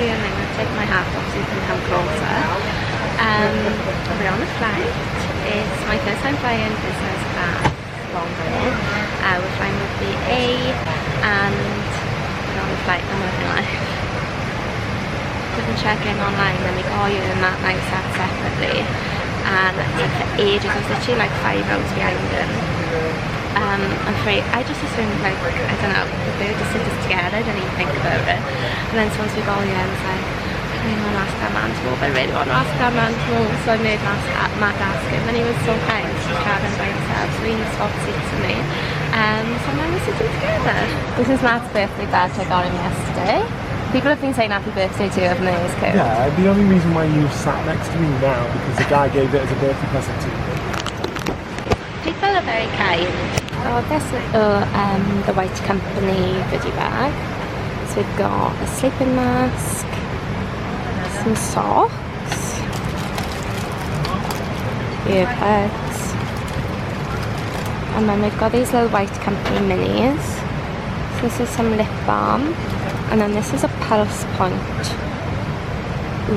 quickly and I'm going to take my hat off so you can come closer. We're on a flight. It's my first time flying business class long haul. We're flying with the A and we're on the flight. I'm loving life. Didn't check in online, then we got you and Matt and I sat separately. And like for ages, I was literally like 5 rows behind him. I'm afraid, I just assumed like, I don't know, the bird just sit us together, I didn't even think about it. And then once we got you, I was like, I really want to ask that man to move, I really want to ask that man to move. So I made Matt ask him, and he was so kind, he was chatting by himself, so he swapped seats with me. So now we're sitting together. This is Matt's birthday badge, I got him yesterday. People have been saying happy birthday to you, haven't they? It's cool. Yeah, the only reason why you sat next to me now because the guy gave it as a birthday present to me. People are very kind. So this little the White Company goodie bag. So we've got a sleeping mask, some socks, earbuds, and then we've got these little White Company minis. So this is some lip balm. And then this is a pulse point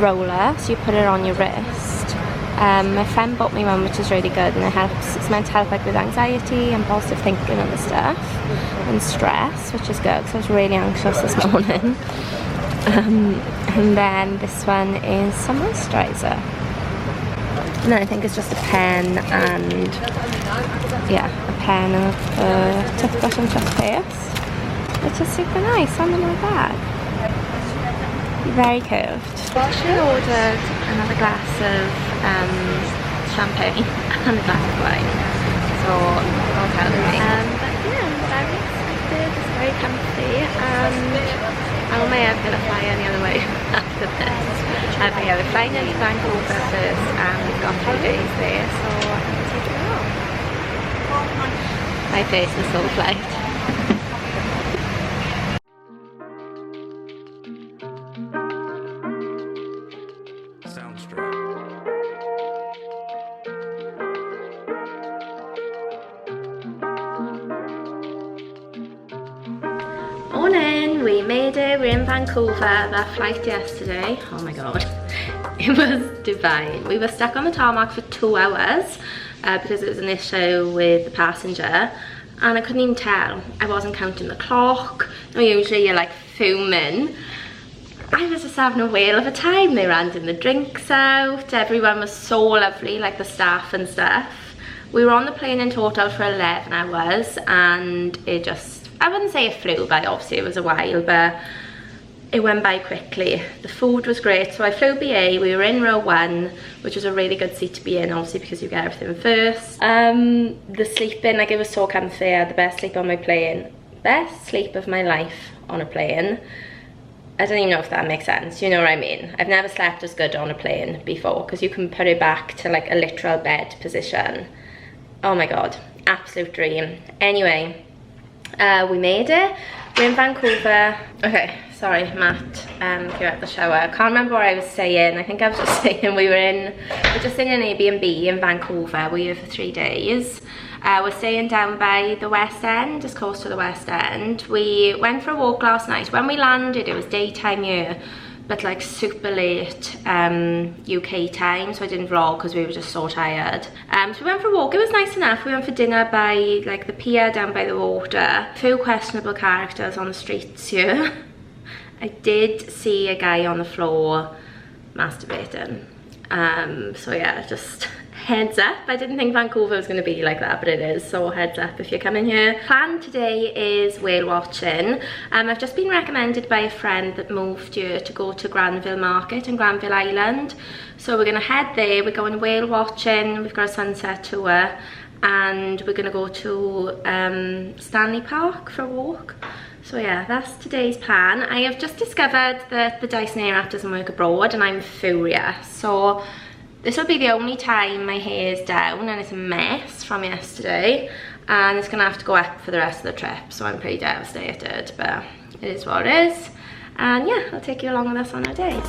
roller, so you put it on your wrist. My friend bought me one which is really good, and it's meant to help like with anxiety and positive thinking and stuff, and stress, which is good because I was really anxious this morning. And then this one is some moisturiser. And then I think it's just a pen and, yeah, a pen and a toothbrush and toothpaste. Which is super nice, under my bag. Very curved. Well, she ordered another glass of champagne and a glass of wine. So, I'll tell me. But yeah, I'm very excited, it's very comfy, and I'm on my way going to fly any other way after this. But yeah, we're flying into Vancouver first, and we've got 3 days there, so I'm going to take it home. My face is so flight. Morning, we made it, we're in Vancouver. That flight yesterday, oh my god, it was divine. We were stuck on the tarmac for 2 hours because there was an issue with the passenger, and I couldn't even tell. I wasn't counting the clock. Usually you're like fuming. I was just having a whale of a time. They were handing the drinks out, everyone was so lovely, like the staff and stuff. We were on the plane in total for 11 hours, and it just, I wouldn't say it flew by, obviously it was a while, but it went by quickly. The food was great. So I flew BA, we were in row 1, which was a really good seat to be in, obviously because you get everything first. The sleeping, like it was so comfy. I had the best sleep on my plane. Best sleep of my life on a plane. I don't even know if that makes sense, you know what I mean? I've never slept as good on a plane before, because you can put it back to like a literal bed position. Oh my god, absolute dream. Anyway, we made it. We're in Vancouver. Okay, sorry, Matt came out the shower. I can't remember what I was saying. I think I was just saying we're just in an Airbnb in Vancouver. We're here for 3 days. We're staying down by the West End, just close to the West End. We went for a walk last night. When we landed, it was daytime here, but like super late UK time, so I didn't vlog because we were just so tired. So we went for a walk. It was nice enough. We went for dinner by like the pier down by the water. A few questionable characters on the streets here. I did see a guy on the floor masturbating. So yeah, just heads up. I didn't think Vancouver was going to be like that, but it is, so heads up if you're coming here. Plan today is whale watching. I've just been recommended by a friend that moved here to go to Granville Market in Granville Island, so we're going to head there. We're going whale watching, we've got a sunset tour, and we're going to go to Stanley Park for a walk. So yeah, that's today's plan. I have just discovered that the Dyson Airwrap doesn't work abroad, and I'm furious. So this will be the only time my hair is down, and it's a mess from yesterday, and it's gonna have to go up for the rest of the trip, so I'm pretty devastated, but it is what it is. And yeah, I'll take you along with us on our day.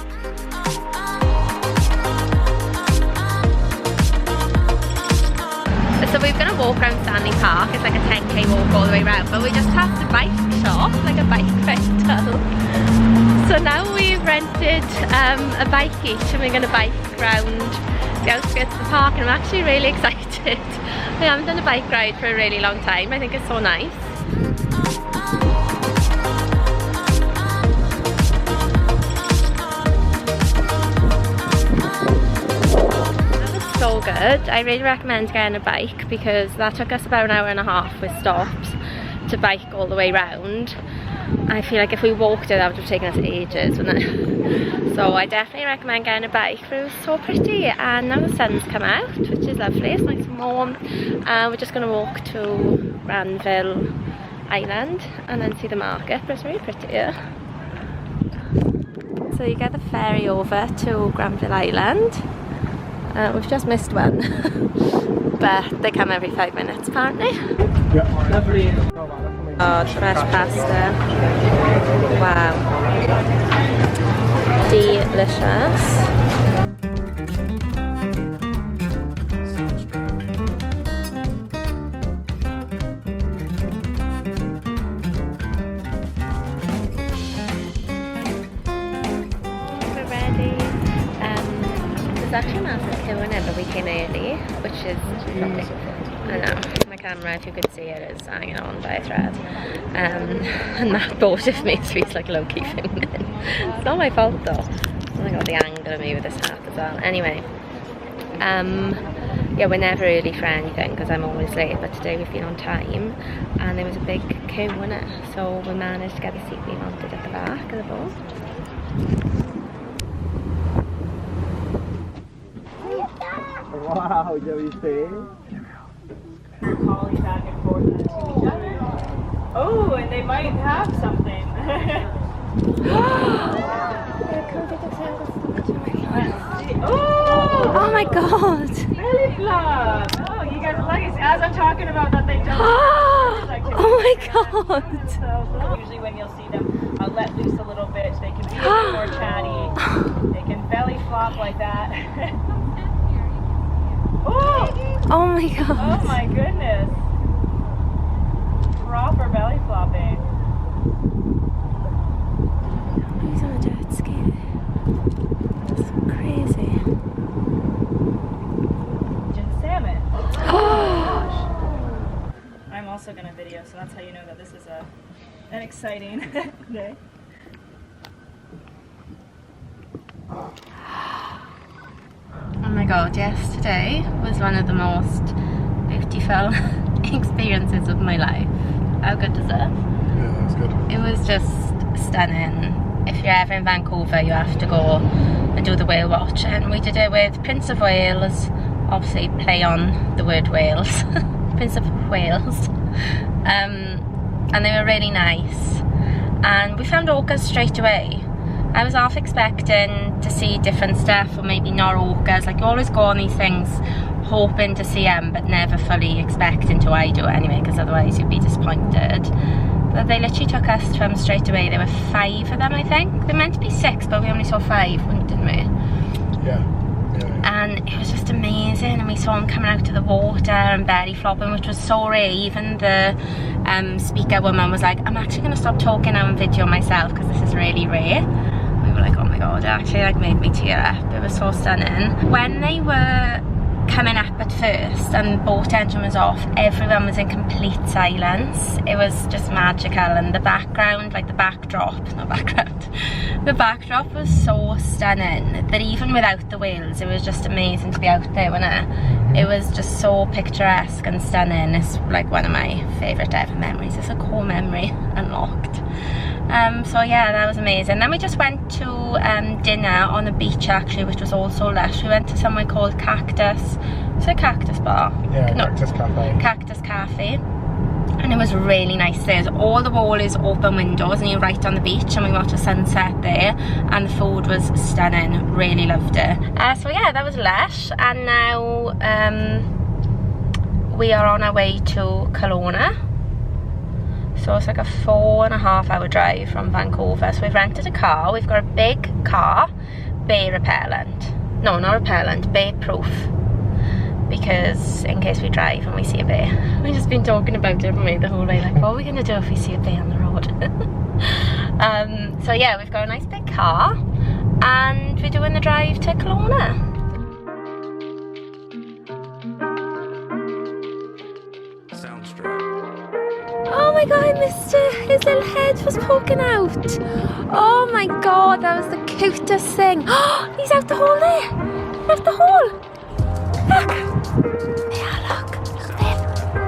So we're gonna walk around Stanley Park. It's like a 10k walk all the way around, but we just passed a bike shop, like a bike rental. So now we've rented a bike each and we're going to bike round the outskirts of the park, and I'm actually really excited. I haven't done a bike ride for a really long time. I think it's so nice. So good. I really recommend getting a bike because that took us about an hour and a half with stops to bike all the way round. I feel like if we walked it, that would have taken us ages, wouldn't it? So I definitely recommend getting a bike. But it was so pretty, and now the sun's come out, which is lovely. It's nice and warm. We're just going to walk to Granville Island and then see the market, but it's really pretty here. So you get the ferry over to Granville Island. We've just missed one, but they come every 5 minutes apparently. Yeah. Lovely. Oh, fresh pasta. Wow. Delicious. We're ready. There's actually a massive queue in, but we came early, which is lovely. I know, my camera, if you could see it, is hanging on by a thread. And that boat of me feels like low-key filming. It's not my fault though. Oh my god, the angle of me with this hat as well. Anyway, yeah, we're never early for anything because I'm always late, but today we've been on time and there was a big queue, wasn't it? So we managed to get the seat we wanted at the back of the boat. Wow, do you see? Calling back and forth to each other. Oh, and they might have something. Oh my god! Belly flop! Oh, you guys are lucky. As I'm talking about that, they don't. Oh my god! So usually when you'll see them let loose a little bit, they can be a bit more chatty. They can belly flop like that. Oh my god! Oh my goodness! Proper belly flopping. He's on a jet ski. That's crazy. Salmon. Oh! I'm also gonna video, so that's how you know that this is an exciting day. Oh my god, yesterday was one of the most beautiful experiences of my life. How good is it? Yeah, that's good. It was just stunning. If you're ever in Vancouver, you have to go and do the whale watch, and we did it with Prince of Wales, obviously play on the word Wales, Prince of Wales, and they were really nice, and we found orcas straight away. I was half expecting to see different stuff, or maybe not orcas. Like, you always go on these things hoping to see them, but never fully expecting to. I do anyway, because otherwise you'd be disappointed. But they literally took us to them straight away. There were 5 of them, I think. They're meant to be 6, but we only saw 5, didn't we? Yeah. And it was just amazing, and we saw them coming out of the water and belly flopping, which was so rare. Even the speaker woman was like, I'm actually going to stop talking now and video myself because this is really rare. We were like, oh my god, it actually like made me tear up. It was so stunning. When they were coming up at first and the boat engine was off, everyone was in complete silence. It was just magical, and the background, like the backdrop was so stunning that even without the whales, it was just amazing to be out there, wasn't it? It was just so picturesque and stunning. It's like one of my favourite ever memories. It's a core memory unlocked. So yeah, that was amazing. Then we just went to dinner on the beach actually, which was also lush. We went to somewhere called Cactus. Is it a Cactus Bar? Yeah, no, Cactus Cafe. Cactus Cafe. And it was really nice. There's all the wall is open windows and you're right on the beach, and we watched the sunset there, and the food was stunning. Really loved it. So yeah, that was lush. And now we are on our way to Kelowna. So it's like a 4.5 hour drive from Vancouver. So we've rented a car. We've got a big car, bear repellent. No, not repellent, bear proof. Because in case we drive and we see a bear. We've just been talking about it, haven't we, the whole way, like, what are we gonna do if we see a bear on the road? So yeah, we've got a nice big car. and we're doing the drive to Kelowna. Oh my god, I missed it. His little head was poking out. Oh my god, that was the cutest thing. Oh, he's out the hole there. Out the hole. Look. Yeah, look. Look there.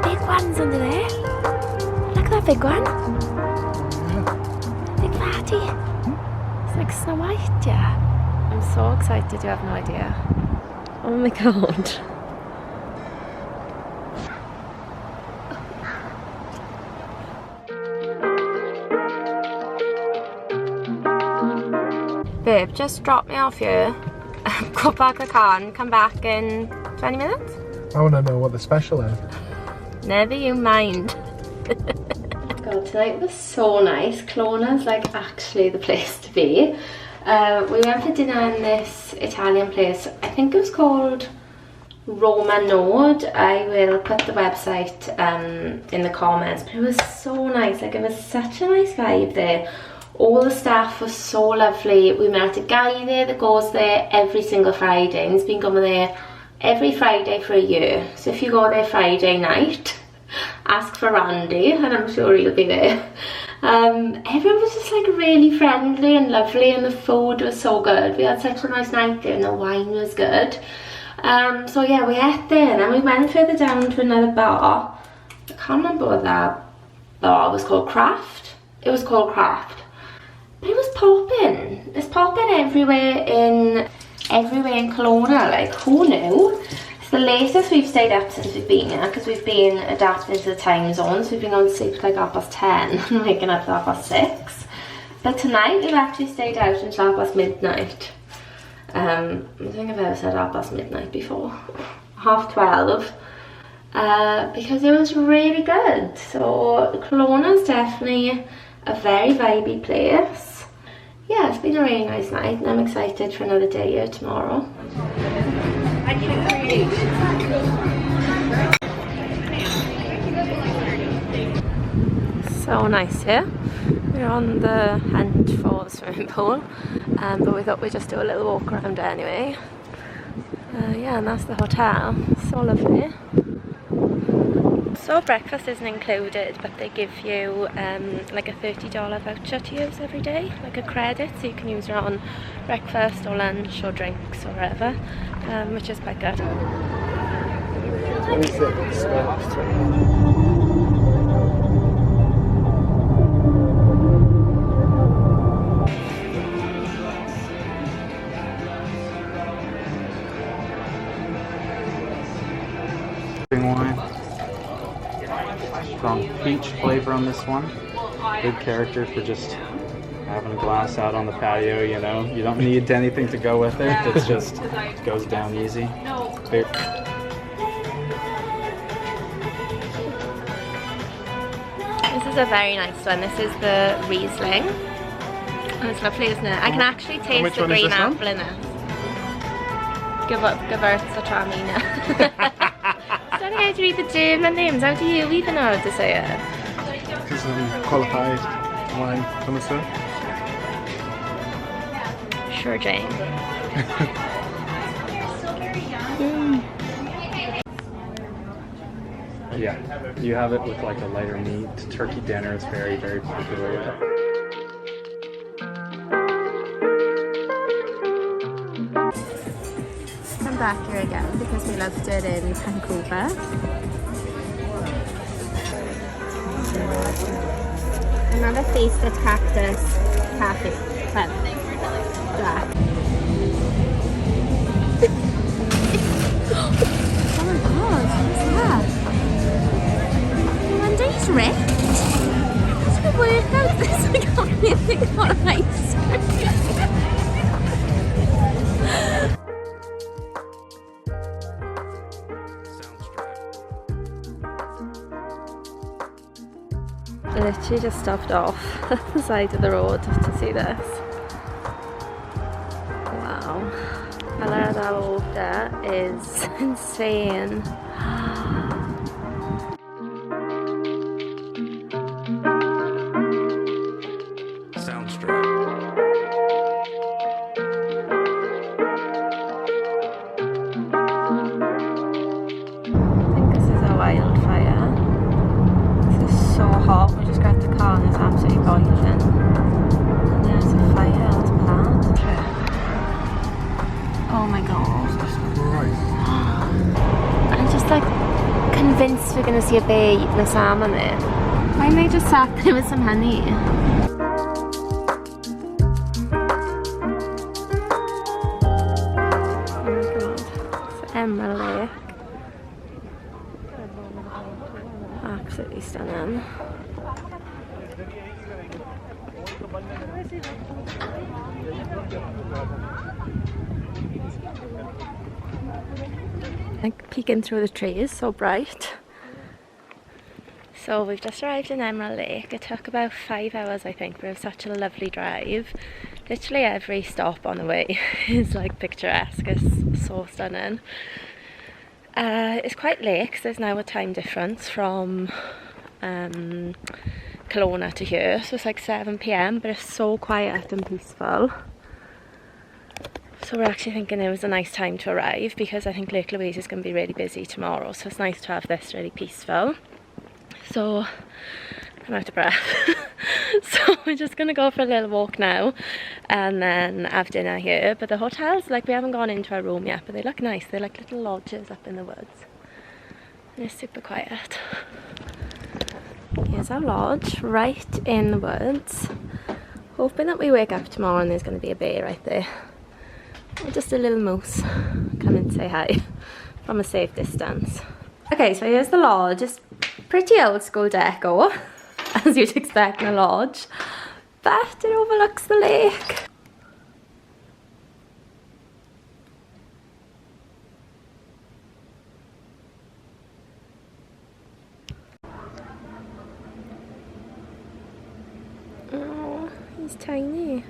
Big one's under there. Look at that big one. Big fatty. It's like Snow White, yeah. I'm so excited, you have no idea. Oh my god. Babe, just drop me off here, go park the car and come back in 20 minutes? I want to know what the special is. Never you mind. God, tonight was so nice. Kelowna's like actually the place to be. We went for dinner in this Italian place. I think it was called Roma Nord. I will put the website in the comments, but it was so nice. Like, it was such a nice vibe there. All the staff was so lovely. We met a guy there that goes there every single Friday, and he's been going there every Friday for a year. So if you go there Friday night, ask for Randy and I'm sure he'll be there. Everyone was just like really friendly and lovely, and the food was so good. We had such a nice night there and the wine was good. So yeah, we ate there and then we went further down to another bar. I can't remember what that bar was called. Craft? It was called Craft. But it was popping. It's popping everywhere in Kelowna. Like, who knew? It's the latest we've stayed up since we've been here, because we've been adapting to the time zones. We've been going to sleep like 10:30 and waking up at 6:30. But tonight we've actually stayed out until midnight. I don't think I've ever said midnight before. 12:30. Because it was really good. So Kelowna is definitely a very vibey place. Yeah, it's been a really nice night and I'm excited for another day here tomorrow. So nice here. We're on the hunt for the swimming pool, but we thought we'd just do a little walk around anyway. Yeah, and that's the hotel. So lovely. So breakfast isn't included, but they give you like a $30 voucher to use every day, like a credit, so you can use it on breakfast or lunch or drinks or whatever, which is quite good. Wine. Strong peach flavor on this one. Good character for just having a glass out on the patio, you know. You don't need anything to go with it. It just goes down easy. This is a very nice one. This is the Riesling. And it's lovely, isn't it? I can actually taste the green apple in it. Gewürztraminer. I don't know how to read the German names. How do you even know how to say it? Because I'm qualified wine connoisseur. Sure, Jane. Yeah, you have it with like a lighter meat turkey dinner. It's very, very popular. Come back here again because we loved it in Vancouver. Another feasted cactus cafe. Black. Oh my god, what's that? One day's ripped. That's a workout. This I can't really got ice cream. I literally just stopped off at the side of the road to see this. Wow. Colour of that water is insane. we're going to see a bear eating a salmon there. Why don't they just sat there with some honey? Oh my god, it's Emerald Lake. Absolutely stunning. Like peeking through the trees, so bright. So we've just arrived in Emerald Lake. It took about 5 hours, I think, but it was such a lovely drive. Literally every stop on the way is like picturesque. It's so stunning. It's quite late because there's now a time difference from Kelowna to here, so it's like 7 PM, but it's so quiet and peaceful. So we're actually thinking it was a nice time to arrive because I think Lake Louise is going to be really busy tomorrow, so it's nice to have this really peaceful. So I'm out of breath. So we're just going to go for a little walk now and then have dinner here. But the hotels, like, we haven't gone into our room yet, but they look nice. They're like little lodges up in the woods. And it's super quiet. Here's our lodge, right in the woods. Hoping that we wake up tomorrow and there's going to be a bear right there. Or just a little moose. Come and say hi from a safe distance. Okay, so here's the lodge. It's pretty old school deco, as you'd expect in a lodge, but it overlooks the lake. Oh, he's tiny.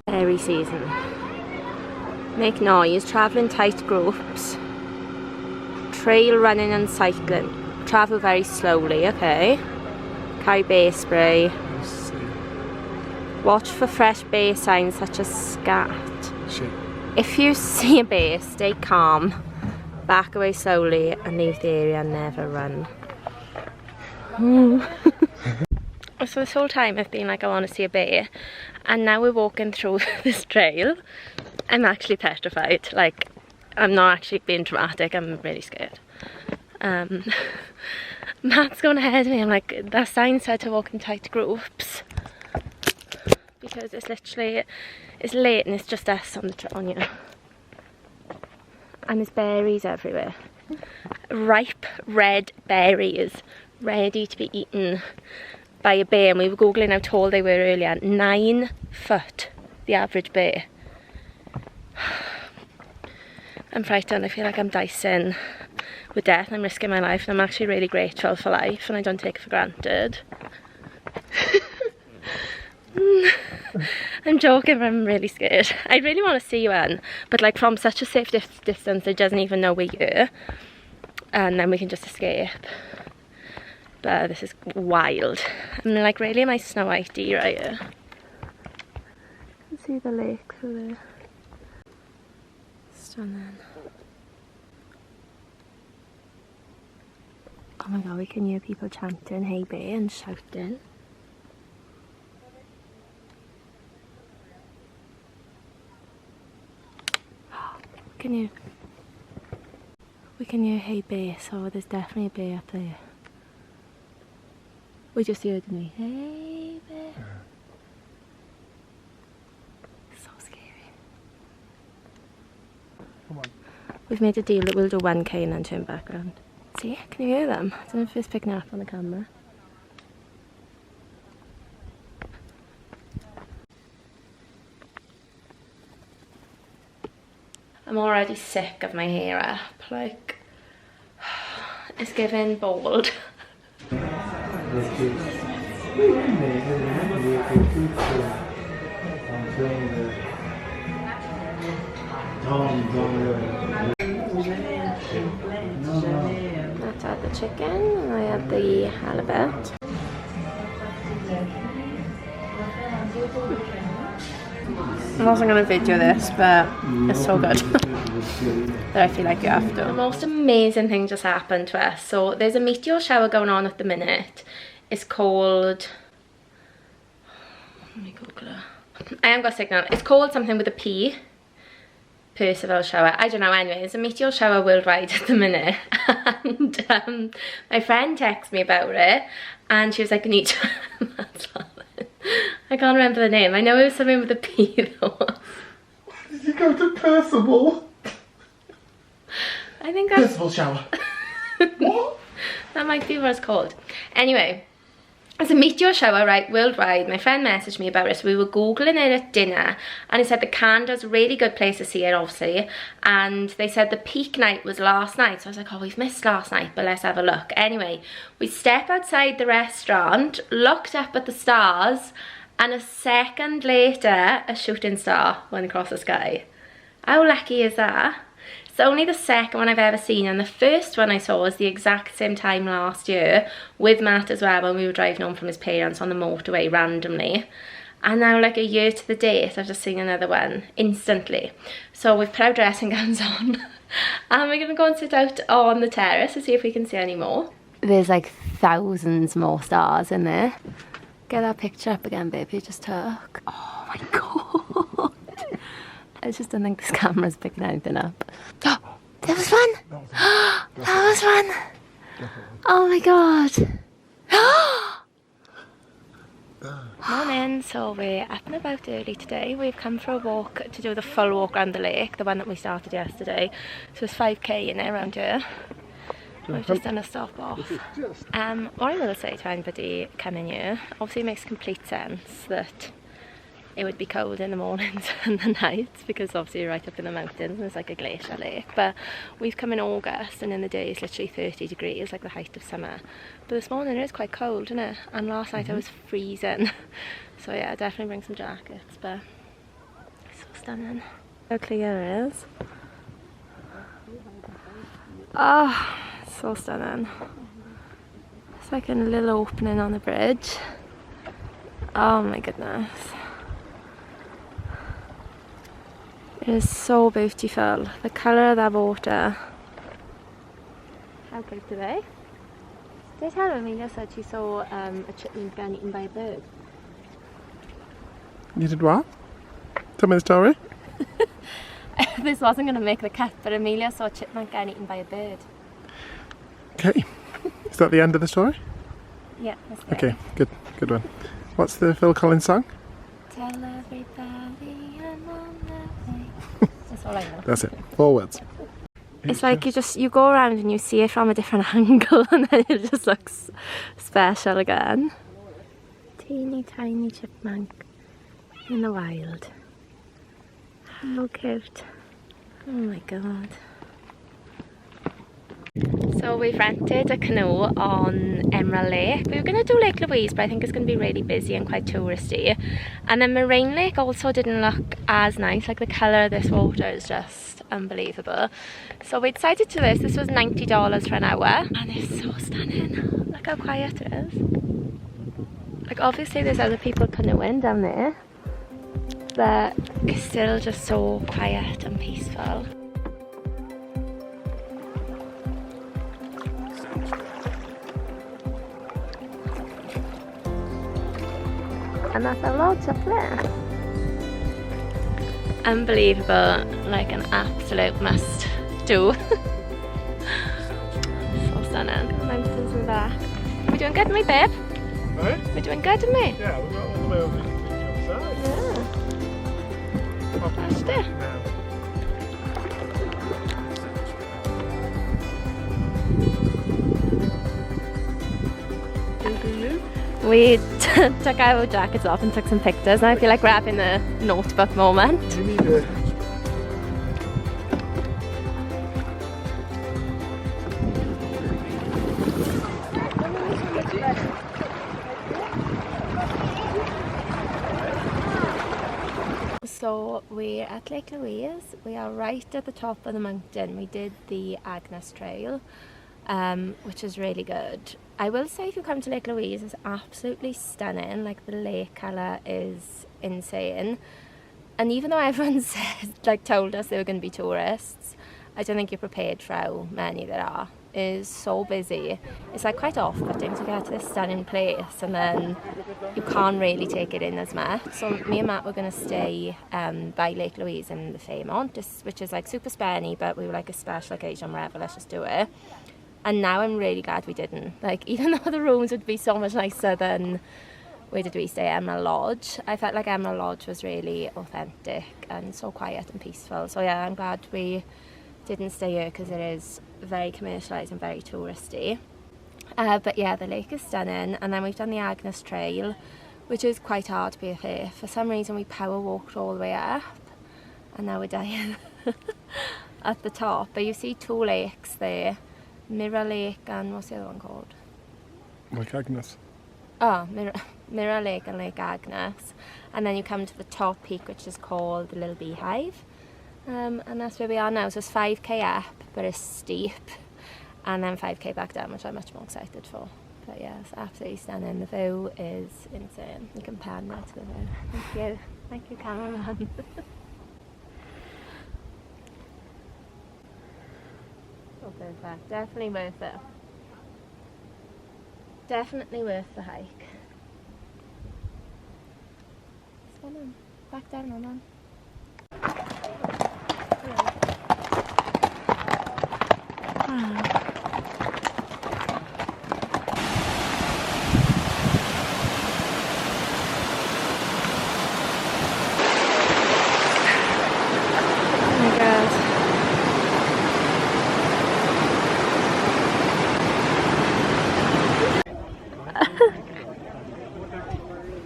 Berry season. Make noise, travel in tight groups. Trail running and cycling. Travel very slowly, okay. Carry bear spray. Watch for fresh bear signs such as scat. Shit. If you see a bear, stay calm. Back away slowly and leave the area and never run. So this whole time I've been like, I want to see a bear, and now we're walking through this trail. I'm actually petrified. Like, I'm not actually being dramatic, I'm really scared. Matt's going ahead of me. I'm like, that sign said to walk in tight groups, because it's literally, it's late and it's just us on you. And there's berries everywhere. Ripe red berries, ready to be eaten by a bear. And we were googling how tall they were earlier. 9 foot, the average bear. I'm frightened. I feel like I'm dicing with death. I'm risking my life, and I'm actually really grateful for life, and I don't take it for granted. I'm joking, but I'm really scared. I really want to see one, but like from such a safe distance, it doesn't even know we're here, and then we can just escape. But this is wild. I'm like, really, am I Snow Whitey right here? You can see the lake through there. Stunning. Oh my god, we can hear people chanting "Hey bear" and shouting. We can hear "Hey bear," so there's definitely a bear up there. We just heard me. Hey bear. So scary. Come on. We've made a deal that we'll do 1k and then turn back around. See, can you hear them? I don't know if it's picking up on the camera. I'm already sick of my hair up, like, it's giving bald. That's had the chicken, and I had the halibut. I wasn't going to video this, but it's so good that I feel like you have to. The most amazing thing just happened to us. So there's a meteor shower going on at the minute. It's called... Let me Google it. I haven't got a signal. It's called something with a P. Percival shower. I don't know. Anyway, there's a meteor shower worldwide at the minute. And my friend texted me about it. And she was like, I need to... I can't remember the name. I know it was something with a P though. Why did you go to Percival? I think that's... Percival shower. What? That might be what it's called. Anyway, it's a meteor shower, right, worldwide. My friend messaged me about it, so we were Googling it at dinner, and he said the Canada's a really good place to see it, obviously, and they said the peak night was last night, so I was like, oh, we've missed last night, but let's have a look. Anyway, we step outside the restaurant, looked up at the stars, and a second later, a shooting star went across the sky. How lucky is that? It's only the second one I've ever seen, and the first one I saw was the exact same time last year with Matt as well, when we were driving home from his parents on the motorway randomly. And now, like a year to the date, I've just seen another one instantly. So we've put our dressing gowns on and we're gonna go and sit out on the terrace to see if we can see any more. There's like thousands more stars in there. Get that picture up again, babe, you just took. Oh my god. I just don't think this camera's picking anything up. Oh, there was one! That was one! Oh my god! Morning, so we're up and about early today. We've come for a walk to do the full walk around the lake, the one that we started yesterday. So it's 5k in there around here. We've just done a stop off. What I will say to anybody coming here, obviously it makes complete sense that it would be cold in the mornings and the nights, because obviously you're right up in the mountains and it's like a glacier lake. But we've come in August and in the day it's literally 30 degrees, like the height of summer. But this morning it is quite cold, isn't it? And last night I was freezing. So yeah, definitely bring some jackets, but it's so stunning. How clear it is. Oh, so stunning. It's like a little opening on the bridge. Oh my goodness. It is so beautiful. The colour of that water. How good today? Did I tell Amelia said she saw a chipmunk being eaten by a bird? You did what? Tell me the story. This wasn't going to make the cut, but Amelia saw a chipmunk getting eaten by a bird. Okay. Is that the end of the story? Yeah, that's it. Okay, good one. What's the Phil Collins song? Tell everybody I'm on the way. That's all I know. That's it. 4 words. It's like you go around and you see it from a different angle and then it just looks special again. Teeny tiny chipmunk in the wild. How cute. Oh my god. So we've rented a canoe on Emerald Lake. We were going to do Lake Louise, but I think it's going to be really busy and quite touristy. And then Moraine Lake also didn't look as nice. Like the colour of this water is just unbelievable. So we decided to do this. This was $90 for an hour. And it's so stunning. Look how quiet it is. Like obviously there's other people canoeing down there. But it's still just so quiet and peaceful. And that's a lot up there. Unbelievable, like an absolute must do. So stunning. Mountains in the back. We're doing good, me babe? Right? We're doing good, me? Yeah, we got all the way over to the other side. Yeah. That's it. We took our jackets off and took some pictures, and I feel like we're having a notebook moment. You need a... So we're at Lake Louise. We are right at the top of the mountain. We did the Agnes Trail, which is really good. I will say if you come to Lake Louise, it's absolutely stunning. Like the lake colour is insane. And even though everyone said, like, told us they were going to be tourists, I don't think you're prepared for how many there are. It is so busy. It's like quite off-putting to get to this stunning place and then you can't really take it in as much. So me and Matt were going to stay by Lake Louise in the Fairmont, which is like super spenny, but we were like a special occasion, wherever, let's just do it. And now I'm really glad we didn't. Like, even though the rooms would be so much nicer than, where did we stay, Emerald Lodge, I felt like Emerald Lodge was really authentic and so quiet and peaceful. So yeah, I'm glad we didn't stay here because it is very commercialised and very touristy. But yeah, the lake is stunning. And then we've done the Agnes Trail, which is quite hard to be fair. For some reason we power walked all the way up and now we're dying at the top. But you see two lakes there, Mirror Lake and what's the other one called? Lake Agnes. Oh, Mirror Lake and Lake Agnes. And then you come to the top peak, which is called the Little Beehive. And that's where we are now. So it's 5k up, but it's steep, and then 5k back down, which I'm much more excited for. But yeah, it's absolutely stunning. The view is insane. You can pan there to the view. Thank you, cameraman. Oh, perfect. Definitely worth it. Definitely worth the hike. Stunning. Back down, hold on.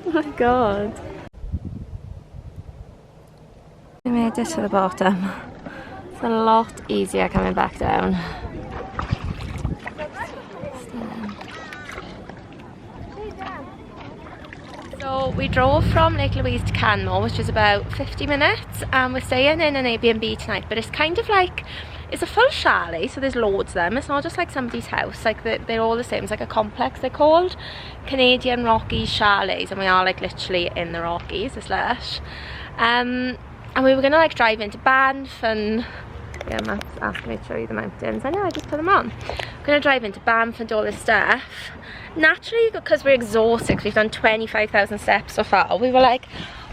Oh my god. We made it to the bottom. It's a lot easier coming back down. So we drove from Lake Louise to Canmore, which is about 50 minutes, and we're staying in an Airbnb tonight, but it's kind of like, it's a full chalet, so there's loads of them. It's not just like somebody's house, like they're all the same. It's like a complex, they're called Canadian Rockies chalets, and we are like literally in the Rockies, it's lush. And we were gonna like drive into Banff, and yeah, Matt's asking me to show you the mountains. I know, I just put them on. We're gonna drive into Banff and do all this stuff. Naturally, because we're exhausted, because we've done 25,000 steps so far, we were like,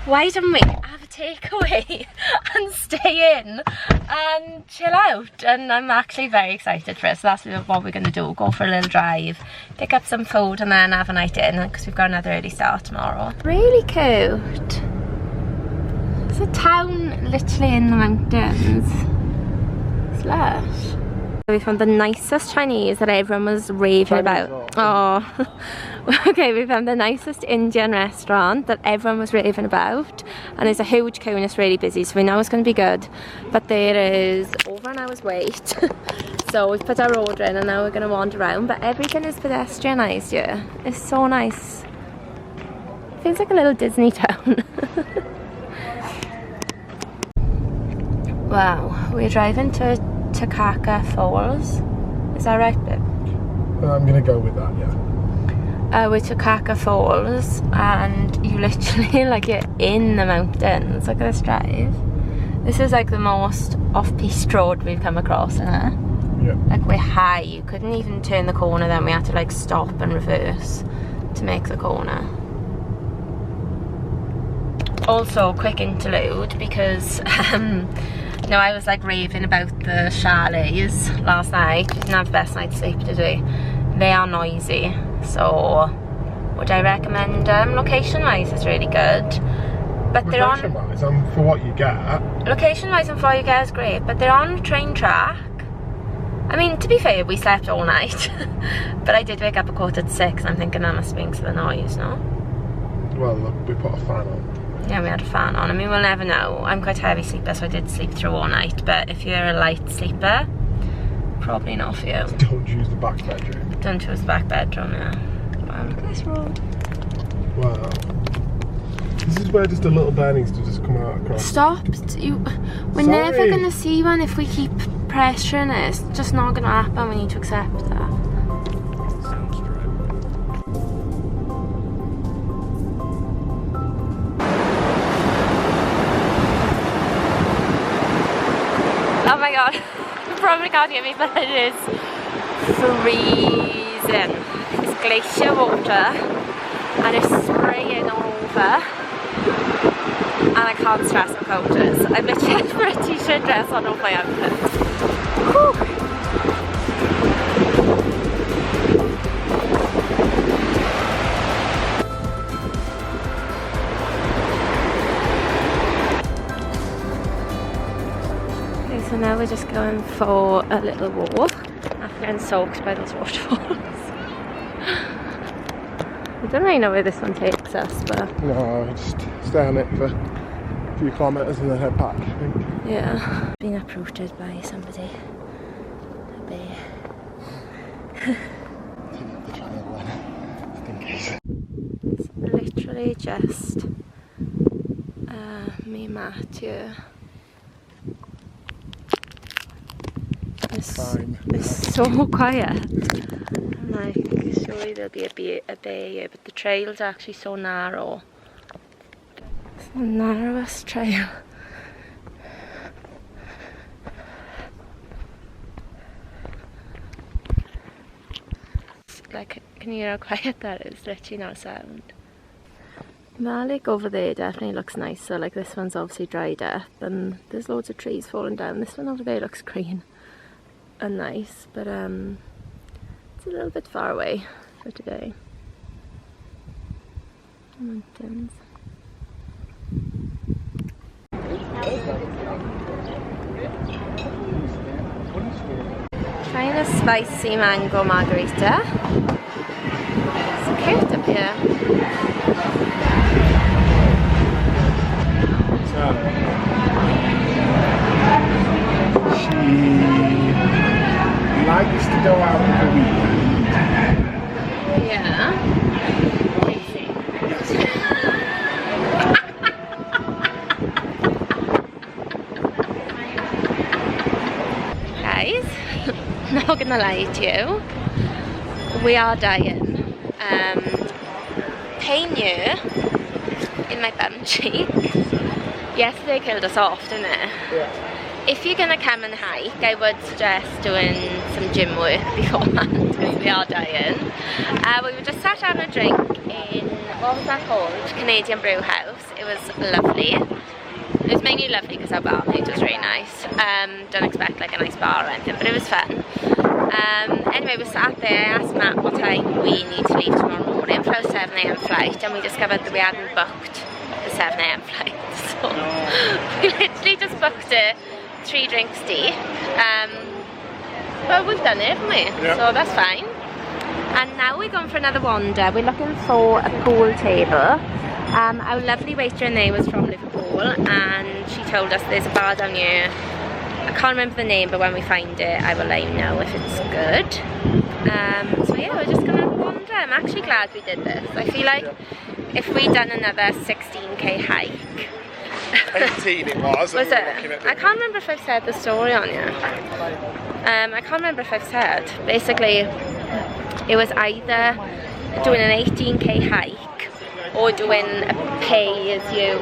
why don't we have a takeaway and stay in and chill out? And I'm actually very excited for it. So that's what we're going to do, go for a little drive, pick up some food and then have a night in, because we've got another early start tomorrow. Really cute. It's a town literally in the mountains. It's lush. We found the nicest Chinese that everyone was raving about. Oh, okay, we found the nicest Indian restaurant that everyone was raving about, and there's a huge queue and it's really busy, so we know it's going to be good. But there is over an hour's wait. So we've put our order in and now we're going to wander around, but everything is pedestrianised here. It's so nice. It feels like a little Disney town. Wow, we're driving to Takaka Falls. Is that right, babe? I'm gonna go with that, yeah. We're Takaka Falls, and you literally, like, you're in the mountains. Look at this drive. This is like the most off-piste road we've come across, isn't it? Yeah. Like, we're high. You couldn't even turn the corner then. We had to like stop and reverse to make the corner. Also, quick interlude, because no, I was like raving about the chalets last night. We didn't have the best night's sleep today. They are noisy, so would I recommend them? Location wise it's really good, but they're on, location wise and for what you get. Location wise and for what you get is great, but they're on a train track. I mean, to be fair, we slept all night. But I did wake up a 6:15 and I'm thinking that must be because of the noise, no? Well, look, we put a fan on. Yeah, we had a fan on. I mean, we'll never know. I'm quite a heavy sleeper, so I did sleep through all night. But if you're a light sleeper, probably not for you. Don't use the back bedroom. Don't choose the back bedroom, yeah. Wow, look at this road. Wow. This is where just the little bearings to just come out across. Stop. We're never going to see one if we keep pressuring it. It's just not going to happen. We need to accept that. probably can't hear me, but it is freezing. It's glacier water and it's spraying all over. And I can't stress how cold it is. I've literally had to put a t-shirt dress on all my outfits. Whew. Okay, so now we're just going for a little walk after getting soaked by those waterfalls. I don't really know where this one takes us, but... No, just stay on it for a few kilometres and then head back, I think. Yeah. Being approached by somebody. A bear. It's literally just me and Matthew. It's so quiet. I'm like, surely there'll be a bear here, but the trail's actually so narrow. It's the narrowest trail. Like, can you hear how quiet that is? Literally no sound. That lake over there definitely looks nice. So like this one's obviously dried up and there's loads of trees falling down. This one over there looks green and nice, but it's a little bit far away for today. Mountains. Trying a spicy mango margarita. It's cute up here. She likes to go out on the weekend. Yeah. Guys, not gonna lie to you, we are dying. Pain here in my bum cheek. Yesterday killed us off, didn't it? Yeah. If you're gonna come and hike, I would suggest doing some gym work beforehand because we are dying. We were just sat having a drink in, what was that called? Canadian Brew House. It was lovely. It was mainly lovely because our barmaid was really nice. Don't expect like a nice bar or anything, but it was fun. Anyway, we sat there, I asked Matt what time we need to leave tomorrow morning for our 7 AM flight, and we discovered that we hadn't booked the 7 AM flight. So we literally just booked it 3 drinks deep. But we've done it, haven't we? Yeah. So that's fine. And now we're going for another wander. We're looking for a pool table. Our lovely waiter in there was from Liverpool and she told us there's a bar down here. I can't remember the name, but when we find it I will let you know if it's good. So yeah, we're just gonna wander. I'm actually glad we did this. I feel like if we'd done another 16k hike. 18 it was. Was it? I can't remember if I've said the story on you. I can't remember if I've said. Basically, it was either doing an 18k hike or doing a pay-as-you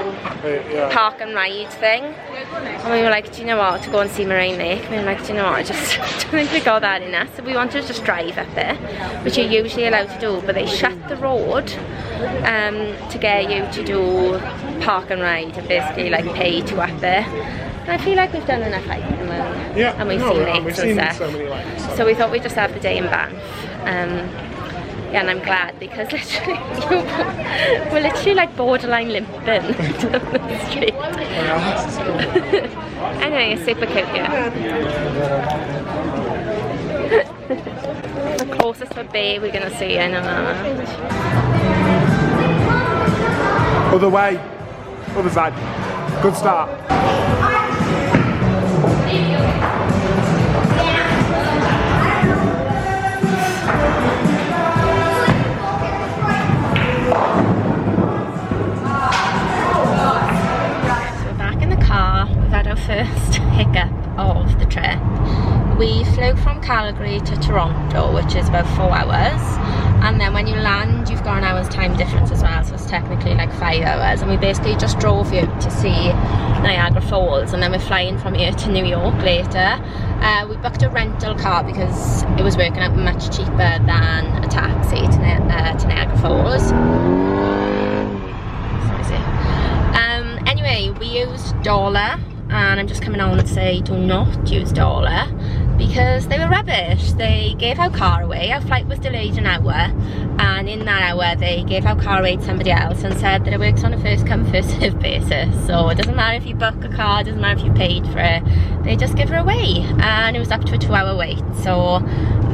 park and ride thing. And we were like, do you know what, to go and see Moraine Lake. And we were like, do you know what, I just don't think we got that in us. So we wanted to just drive up it, which you're usually allowed to do, but they shut the road to get you to do park and ride and basically like pay to up there. And I feel like we've done enough hiking and we've seen lakes and stuff. So we thought we'd just have the day in Banff. Yeah, and I'm glad because literally we're literally like borderline limping down the street. Anyway, it's super cute here. The closest to a bay we're gonna see, I know. Other way. Other side. Good start. Our first hiccup of the trip. We flew from Calgary to Toronto, which is about 4 hours, and then when you land you've got an hour's time difference as well, so it's technically like 5 hours. And we basically just drove here to see Niagara Falls, and then we're flying from here to New York later. We booked a rental car because it was working out much cheaper than a taxi to Niagara Falls. Anyway, we used dollar, and I'm just coming on to say do not use dollar because they were rubbish. They gave our car away. Our flight was delayed an hour, and in that hour they gave our car away to somebody else and said that it works on a first come first served basis. So it doesn't matter if you book a car, it doesn't matter if you paid for it, they just give her away. And it was up to a 2-hour wait, so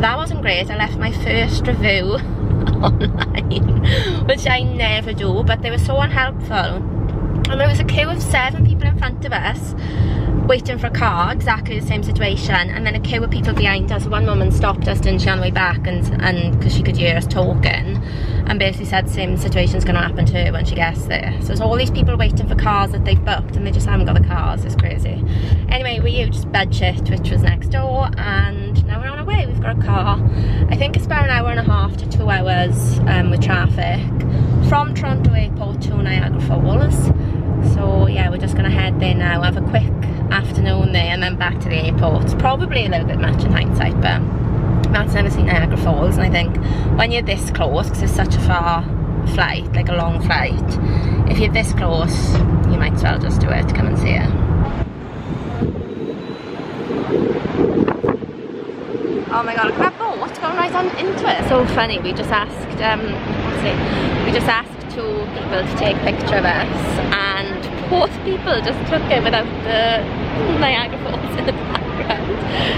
that wasn't great. I left my first review online, which I never do, but they were so unhelpful. And there was a queue of 7 people in front of us waiting for a car, exactly the same situation, and then a queue of people behind us. One woman stopped us, didn't she, on the way back, and because she could hear us talking, and basically said the same situation's going to happen to her when she gets there. So there's all these people waiting for cars that they've booked and they just haven't got the cars. It's crazy. Anyway, we used Budget, which was next door, and now we're on our way. We've got a car. I think it's about an hour and a half to 2 hours with traffic from Toronto Airport to Niagara Falls. So yeah, we're just gonna head there now, have a quick afternoon there, and then back to the airport. It's probably a little bit much in hindsight, but Matt's never seen Niagara Falls, and I think when you're this close, because it's such a far flight, like a long flight, if you're this close, you might as well just do it, come and see it. Oh my god, look at that boat going right on into it. So funny, we just asked, two people to take a picture of us, and both people just took it without the Niagara Falls in the background.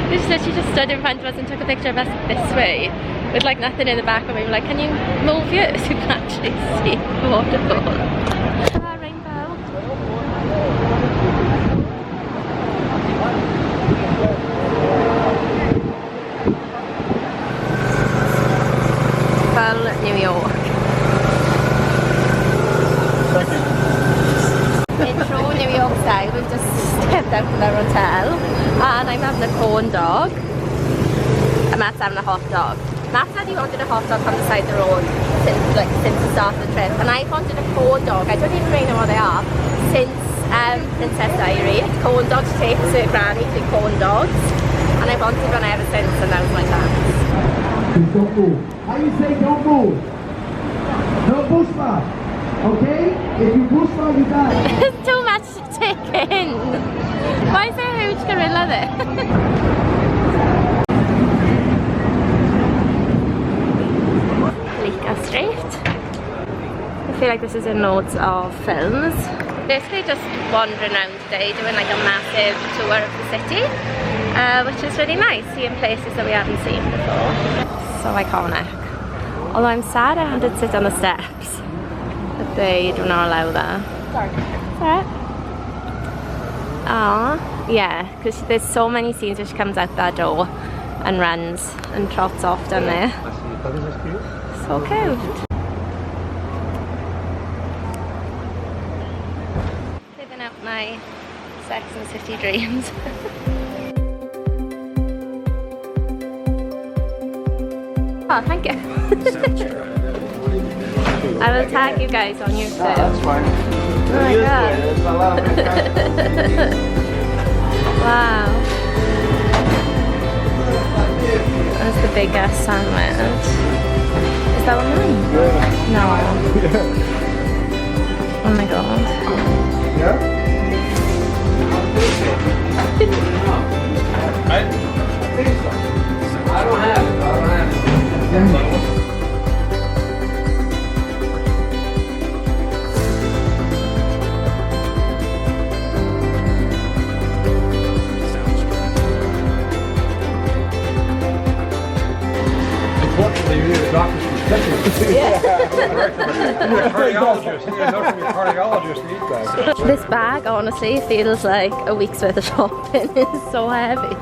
They just literally just stood in front of us and took a picture of us this way with like nothing in the background. We were like, can you move yours so you can actually see the waterfall? Look at that rainbow. Full New York. Intro New York style. We've just stepped out of our hotel and I'm having a corn dog and Matt's having a hot dog. Matt said he wanted a hot dog from the side of the road since the start of the trip, and I wanted a corn dog. I don't even really know what they are since Princess Diary. It's corn dogs takes her granny to corn dogs, and I've wanted one ever since, and that was my chance. Don't move. How you say don't move? No push back. Okay? If you push back, you die. It's too much to take in. Why is there a huge gorilla there? Bleecker Street. I feel like this is in loads of films. Basically just wandering around today, doing like a massive tour of the city, which is really nice, seeing places that we haven't seen before. So iconic. Although I'm sad I had to sit on the steps, but they do not allow that. Sorry. Alright. Aww, yeah, because there's so many scenes where she comes out that door and runs and trots off down there. So cute. Living out my Sex and the City dreams. Oh, thank you. I will tag you guys on YouTube. That's fine. Oh my god. Wow. That's the big ass sandwich. Is that one mine? No. Oh my god. Yeah? I don't have it. Unfortunately, you need a doctor's prescription. Cardiologist needs that. This bag honestly feels like a week's worth of shopping. It's so heavy.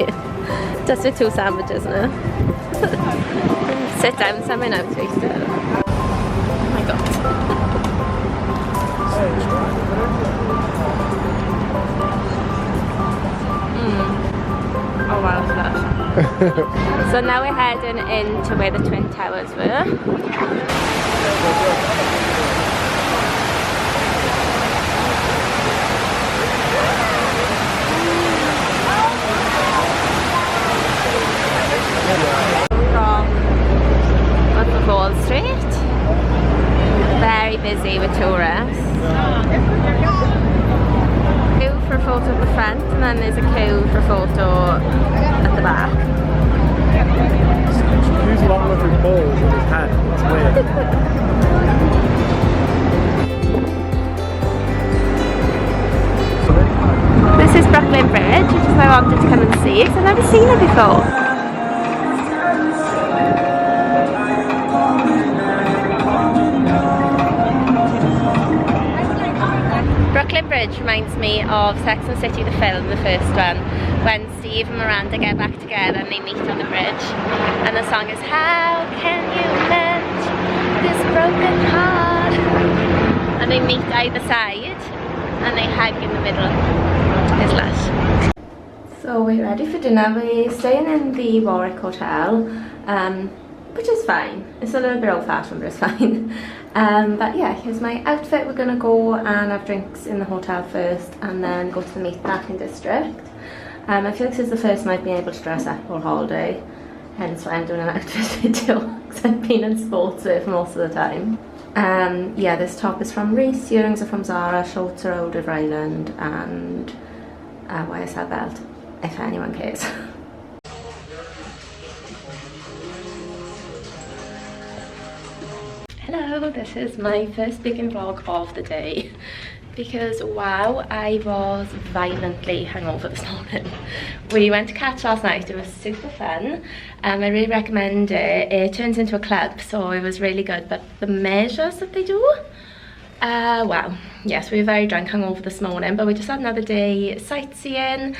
Just with 2 sandwiches now. Sit down somewhere now, please. Oh my god. Oh wow, look at that. So now we're heading into where the Twin Towers were. From Wall Street. Very busy with tourists. Queue for a photo at the front, and then there's a queue for a photo at the back. Use longer with balls in his hand. That's weird. This is Brooklyn Bridge, which is why I wanted to come and see because I've never seen it before. Brooklyn Bridge reminds me of Sex and the City, the film, the first one, when Steve and Miranda get back together and they meet on the bridge, and the song is "How can you mend this broken heart?" and they meet either side and they hug in the middle. It's lush. So we're ready for dinner. We're staying in the Warwick Hotel, which is fine. It's a little bit old fashioned, but it's fine. But yeah, here's my outfit. We're gonna go and have drinks in the hotel first and then go to the Meatpacking District. I feel like this is the first time I've been able to dress up all holiday, hence why I'm doing an outfit video, because I've been in sportswear for most of the time. Yeah, this top is from Reese, earrings are from Zara, shorts are Old River Island, and YSL belt, if anyone cares. Hello, this is my first vegan vlog of the day because wow, I was violently hungover this morning. We went to Catch last night, it was super fun. I really recommend it. It turns into a club, so it was really good, but the measures that they do, wow. Yes, we were very drunk, hungover this morning, but we just had another day sightseeing.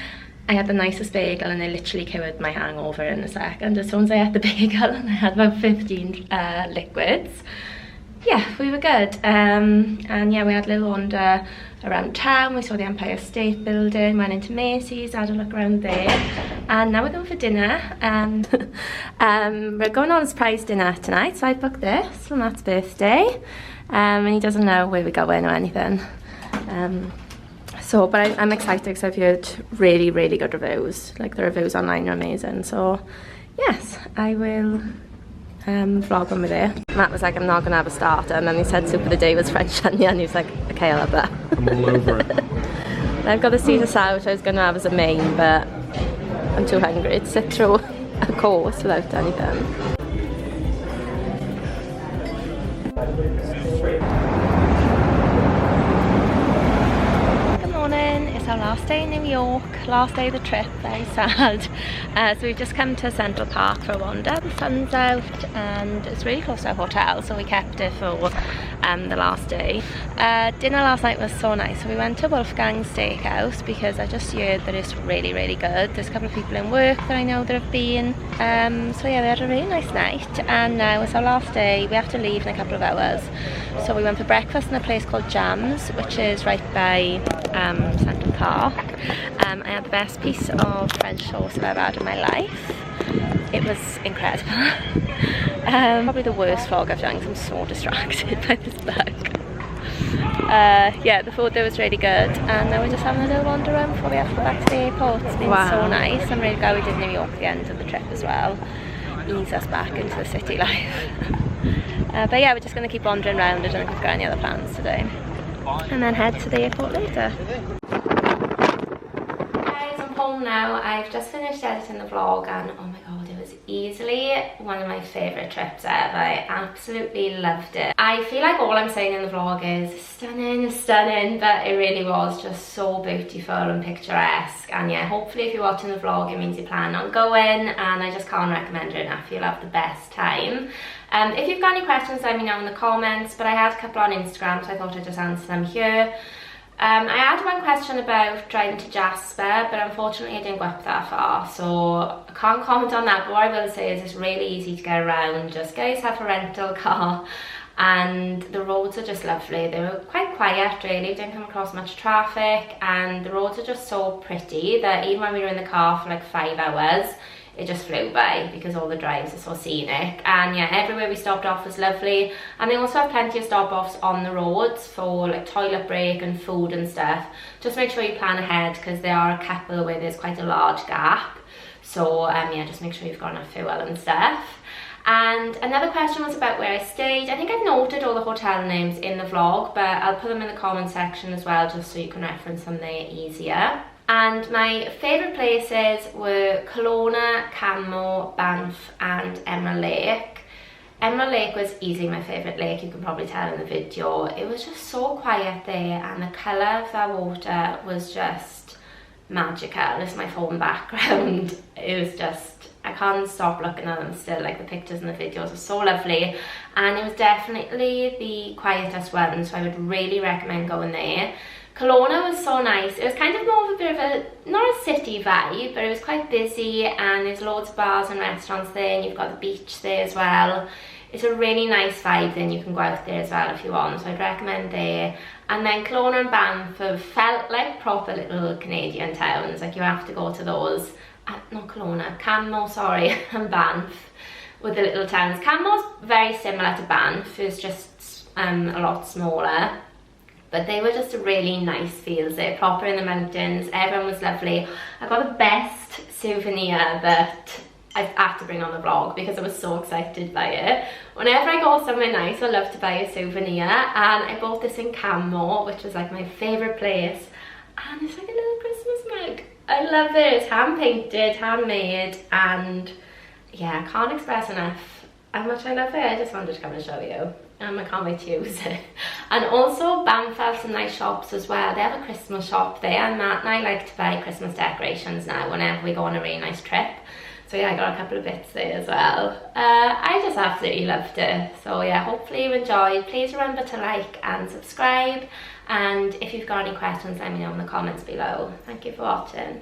I had the nicest bagel and it literally cured my hangover in a second. As soon as I had the bagel and I had about 15 liquids. Yeah, we were good. And yeah, we had a little wander around town. We saw the Empire State Building, went into Macy's, had a look around there. And now we're going for dinner. We're going on a surprise dinner tonight, so I booked this for Matt's birthday. And he doesn't know where we're going or anything. But I'm excited because I've heard really, really good reviews. Like the reviews online are amazing. So yes, I will vlog when we're there. Matt was like, I'm not gonna have a starter, and then he said soup of the day was French onion, and he was like, okay, I'll have that. I'm all over it. And I've got the Caesar salad which I was gonna have as a main, but I'm too hungry to sit through a course without anything. It's our last day in New York, last day of the trip, very sad. So we've just come to Central Park for a wander, the sun's out and it's really close to our hotel, so we kept it for the last day. Dinner last night was so nice, so we went to Wolfgang's Steakhouse because I just heard that it's really, really good. There's a couple of people in work that I know that have been, so yeah, we had a really nice night, and now it's our last day. We have to leave in a couple of hours, so we went for breakfast in a place called Jams, which is right by Central Park. I had the best piece of French toast I've ever had in my life. It was incredible. Probably the worst vlog I've done because I'm so distracted by this book. Yeah, the food there was really good, and now we're just having a little wander around before we have to go back to the airport. It's been so nice. I'm really glad we did New York at the end of the trip as well. Ease us back into the city life. But yeah, we're just going to keep wandering around. I don't think we've got any other plans today. And then head to the airport later. Guys, I'm home now. I've just finished editing the vlog and oh my god, it was easily one of my favourite trips ever. I absolutely loved it. I feel like all I'm saying in the vlog is stunning, but it really was just so beautiful and picturesque. And yeah, hopefully if you're watching the vlog it means you plan on going, and I just can't recommend it enough. You'll have the best time. If you've got any questions, let me know in the comments, but I had a couple on Instagram, so I thought I'd just answer them here. I had one question about driving to Jasper, but unfortunately I didn't go up that far, so I can't comment on that. But what I will say is it's really easy to get around. Just get yourself a rental car, and the roads are just lovely. They were quite quiet really, didn't come across much traffic, and the roads are just so pretty that even when we were in the car for like 5 hours, it just flew by because all the drives are so scenic. And yeah, everywhere we stopped off was lovely, and they also have plenty of stop-offs on the roads for like toilet break and food and stuff. Just make sure you plan ahead because there are a couple where there's quite a large gap, so yeah, just make sure you've got enough fuel and stuff. And another question was about where I stayed. I think I've noted all the hotel names in the vlog, but I'll put them in the comment section as well, just so you can reference them there easier. And my favourite places were Kelowna, Canmore, Banff and Emerald Lake. Emerald Lake was easily my favourite lake, you can probably tell in the video. It was just so quiet there, and the colour of that water was just magical. It's my phone background. It was just, I can't stop looking at them still. Like, the pictures and the videos are so lovely, and it was definitely the quietest one, so I would really recommend going there. Kelowna was so nice. It was kind of more of a bit of a, not a city vibe, but it was quite busy, and there's loads of bars and restaurants there, and you've got the beach there as well. It's a really nice vibe, then you can go out there as well if you want, so I'd recommend there. And then Kelowna and Banff have felt like proper little Canadian towns, like you have to go to those. Not Kelowna, Canmore, sorry, and Banff with the little towns. Canmore's very similar to Banff, it's just a lot smaller, but they were just a really nice feels there, proper in the mountains. Everyone was lovely. I got the best souvenir that I've had to bring on the vlog because I was so excited by it. Whenever I go somewhere nice, I love to buy a souvenir, and I bought this in Canmore, which was like my favourite place, and it's like a little Christmas mug. I love it. It's hand painted, handmade, and yeah, I can't express enough how much I love it. I just wanted to come and show you. I can't wait to use it. And also Banff has some nice shops as well. They have a Christmas shop there, and Matt and I like to buy Christmas decorations now whenever we go on a really nice trip. So yeah, I got a couple of bits there as well. I just absolutely loved it. So yeah, hopefully you enjoyed. Please remember to like and subscribe. And if you've got any questions, let me know in the comments below. Thank you for watching.